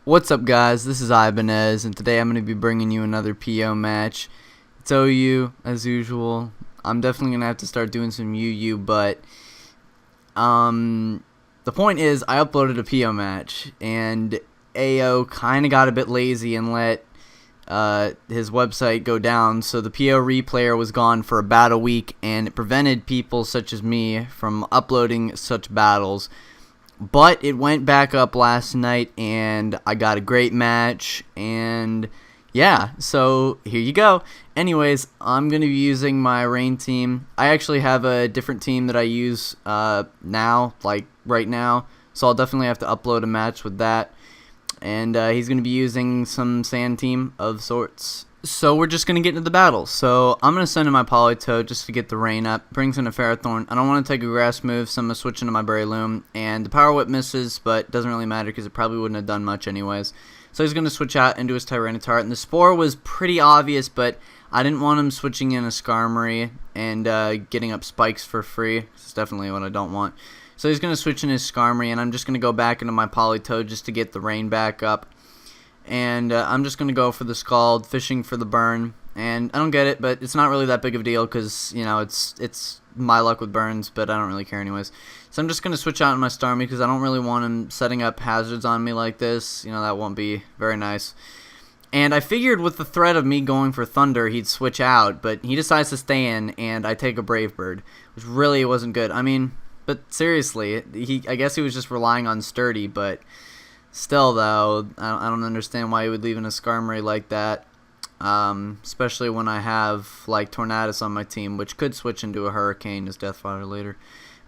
What's up, guys? This is Ibanez, and today I'm going to be bringing you another PO match. It's OU, as usual. I'm definitely going to have to start doing some UU, but the point is I uploaded a PO match, and AO kind of got a bit lazy and let his website go down, so the PO replayer was gone for about a week, and it prevented people such as me from uploading such battles. But it went back up last night, and I got a great match, and yeah, so here you go. Anyways, I'm going to be using my Rain team. I actually have a different team that I use now, like right now, so I'll definitely have to upload a match with that. And he's going to be using some sand team of sorts. So we're just going to get into the battle. So I'm going to send in my Politoed just to get the Rain up. Brings in a Ferrothorn. I don't want to take a grass move, so I'm going to switch into my Breloom. And the Power Whip misses, but doesn't really matter because it probably wouldn't have done much anyways. So he's going to switch out into his Tyranitar. And the Spore was pretty obvious, but I didn't want him switching in a Skarmory and getting up spikes for free. It's definitely what I don't want. So he's going to switch in his Skarmory, and I'm just going to go back into my Politoed just to get the Rain back up. And I'm just going to go for the Scald, fishing for the burn. And I don't get it, but it's not really that big of a deal because, you know, it's my luck with burns, but I don't really care anyways. So I'm just going to switch out in my Starmie because I don't really want him setting up hazards on me like this. You know, that won't be very nice. And I figured with the threat of me going for Thunder, he'd switch out, but he decides to stay in, and I take a Brave Bird, which really wasn't good. I mean, but seriously, I guess he was just relying on Sturdy, but still, though, I don't understand why he would leave in a Skarmory like that, especially when I have, like, Tornadus on my team, which could switch into a Hurricane as Death Fodder later.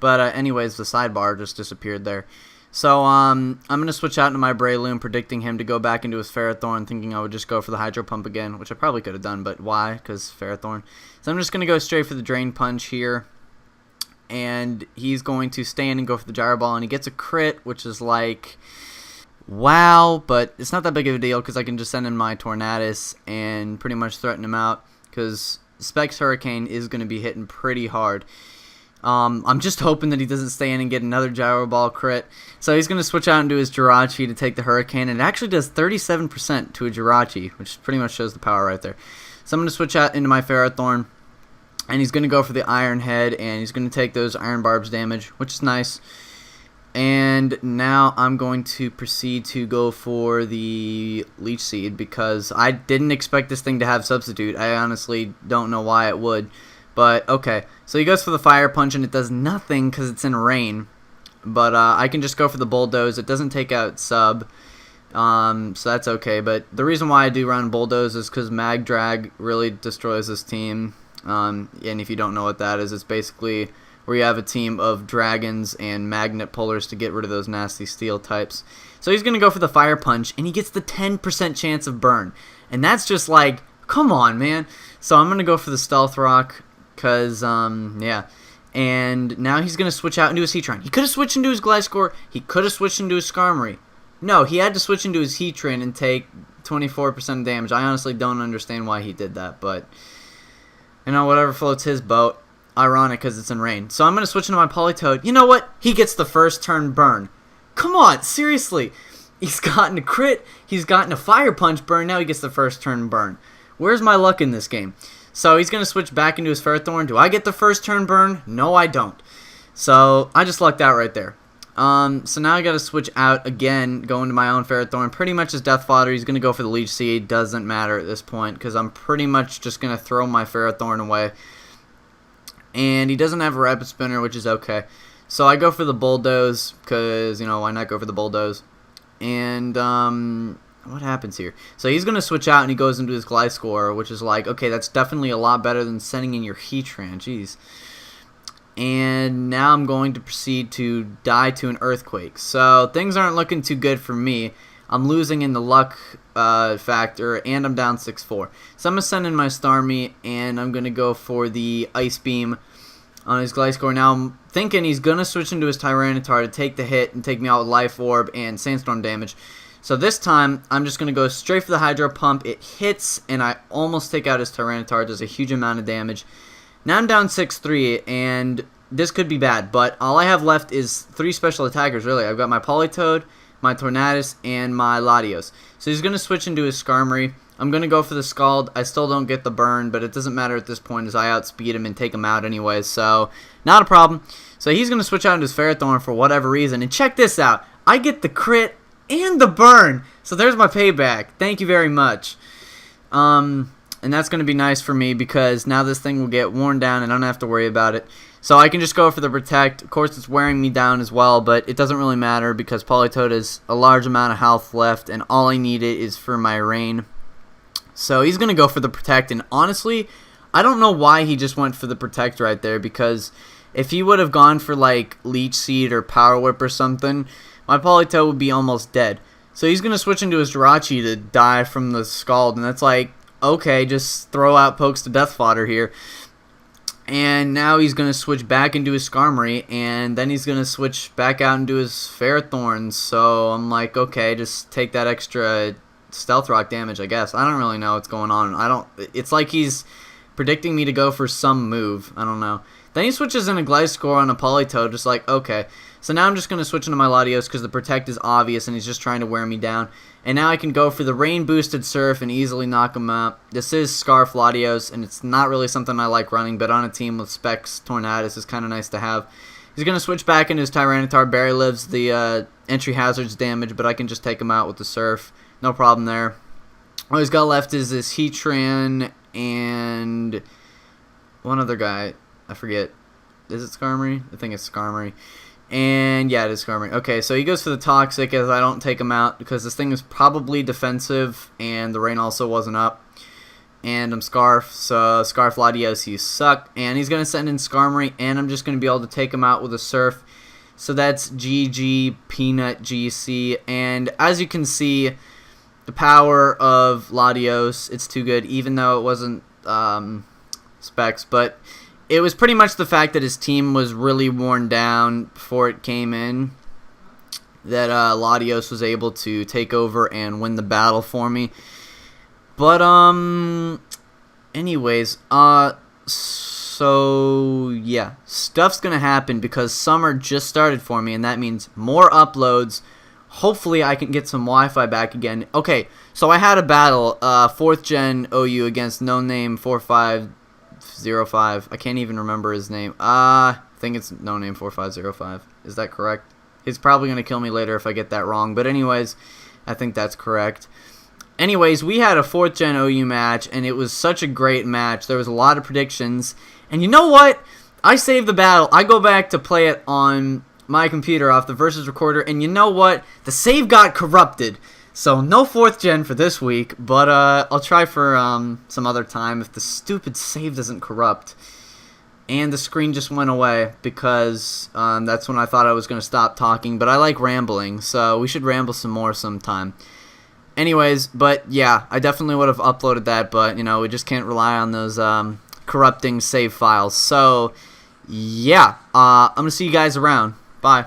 But anyways, the sidebar just disappeared there. So I'm going to switch out into my Breloom, predicting him to go back into his Ferrothorn, thinking I would just go for the Hydro Pump again, which I probably could have done, but why? Because Ferrothorn. So I'm just going to go straight for the Drain Punch here. And he's going to stay in and go for the Gyro Ball, and he gets a crit, which is like, wow, but it's not that big of a deal because I can just send in my Tornadus and pretty much threaten him out because Specs Hurricane is going to be hitting pretty hard. I'm just hoping that he doesn't stay in and get another Gyro Ball crit. So he's going to switch out into his Jirachi to take the Hurricane, and it actually does 37% to a Jirachi, which pretty much shows the power right there. So I'm going to switch out into my Ferrothorn. And he's going to go for the Iron Head, and he's going to take those Iron Barbs damage, which is nice. And now I'm going to proceed to go for the Leech Seed, because I didn't expect this thing to have Substitute. I honestly don't know why it would. But, okay. So he goes for the Fire Punch, and it does nothing because it's in Rain. But I can just go for the Bulldoze. It doesn't take out Sub. So that's okay. But the reason why I do run Bulldoze is because Mag Drag really destroys this team. And if you don't know what that is, it's basically where you have a team of dragons and magnet pullers to get rid of those nasty steel types. So he's going to go for the Fire Punch, and he gets the 10% chance of burn. And that's just like, come on, man. So I'm going to go for the Stealth Rock because, yeah. And now he's going to switch out into his Heatran. He could have switched into his Gliscor. He could have switched into his Skarmory. No, he had to switch into his Heatran and take 24% damage. I honestly don't understand why he did that, but you know, whatever floats his boat. Ironic because it's in Rain. So I'm going to switch into my Politoed. You know what? He gets the first turn burn. Come on, seriously. He's gotten a crit. He's gotten a Fire Punch burn. Now he gets the first turn burn. Where's my luck in this game? So he's going to switch back into his Ferrothorn. Do I get the first turn burn? No, I don't. So I just lucked out right there. So now I got to switch out again, go into my own Ferrothorn. Pretty much as Death Fodder. He's going to go for the Leech Seed. Doesn't matter at this point because I'm pretty much just going to throw my Ferrothorn away. And he doesn't have a Rapid Spinner, which is okay. So I go for the Bulldoze because, you know, why not go for the Bulldoze? And, what happens here? So he's going to switch out and he goes into his Gliscor, which is like, okay, that's definitely a lot better than sending in your Heatran. Jeez. And now I'm going to proceed to die to an Earthquake. So things aren't looking too good for me. I'm losing in the luck factor, and I'm down 6-4. So I'm going to send in my Starmie, and I'm going to go for the Ice Beam on his Gliscor. Now I'm thinking he's going to switch into his Tyranitar to take the hit and take me out with Life Orb and Sandstorm damage. So this time, I'm just going to go straight for the Hydro Pump. It hits, and I almost take out his Tyranitar. It does a huge amount of damage. Now I'm down 6-3, and this could be bad, but all I have left is 3 special attackers, really. I've got my Politoed, my Tornadus, and my Latios. So he's going to switch into his Skarmory. I'm going to go for the Scald. I still don't get the burn, but it doesn't matter at this point as I outspeed him and take him out anyway, so not a problem. So he's going to switch out into his Ferrothorn for whatever reason. And check this out. I get the crit and the burn. So there's my payback. Thank you very much. And that's going to be nice for me because now this thing will get worn down and I don't have to worry about it. So I can just go for the Protect. Of course, it's wearing me down as well, but it doesn't really matter because Politoed has a large amount of health left, and all I need it is for my Rain. So he's going to go for the Protect, and honestly, I don't know why he just went for the Protect right there, because if he would have gone for like Leech Seed or Power Whip or something, my Politoed would be almost dead. So he's going to switch into his Jirachi to die from the Scald, and that's like, okay, just throw out Pokes to Death Fodder here. And now he's going to switch back into his Skarmory, and then he's going to switch back out into his Ferrothorn. So I'm like, okay, just take that extra Stealth Rock damage, I guess. I don't really know what's going on. It's like he's predicting me to go for some move. I don't know. Then he switches in a Gliscor on a Politoed, just like, okay. So now I'm just going to switch into my Latios because the Protect is obvious and he's just trying to wear me down. And now I can go for the Rain Boosted Surf and easily knock him out. This is Scarf Latios, and it's not really something I like running, but on a team with Specs Tornadus is kind of nice to have. He's going to switch back into his Tyranitar. Barely lives the entry hazards damage, but I can just take him out with the Surf. No problem there. All he's got left is this Heatran and one other guy. I forget. Is it Skarmory? I think it's Skarmory. And yeah, it is Skarmory. Okay, so he goes for the Toxic as I don't take him out because this thing is probably defensive and the Rain also wasn't up. And I'm Scarf, so Scarf Latios, you suck. And he's going to send in Skarmory, and I'm just going to be able to take him out with a Surf. So that's GG, PeanutGC. And as you can see, the power of Latios, it's too good, even though it wasn't Specs. But it was pretty much the fact that his team was really worn down before it came in that Latios was able to take over and win the battle for me. But anyways, so yeah, stuff's gonna happen because summer just started for me, and that means more uploads. Hopefully I can get some Wi-Fi back again. Okay, so I had a battle, 4th Gen OU against No Name 4505. I can't even remember his name. I think it's No Name 4505. Is that correct? He's probably going to kill me later if I get that wrong. But anyways, I think that's correct. Anyways, we had a 4th Gen OU match, and it was such a great match. There was a lot of predictions. And you know what? I saved the battle. I go back to play it on my computer off the Versus Recorder, and you know what? The save got corrupted. So no 4th Gen for this week, but I'll try for some other time if the stupid save doesn't corrupt. And the screen just went away because that's when I thought I was going to stop talking, but I like rambling, so we should ramble some more sometime. Anyways, but yeah, I definitely would have uploaded that, but you know, we just can't rely on those corrupting save files. So yeah, I'm going to see you guys around. Bye.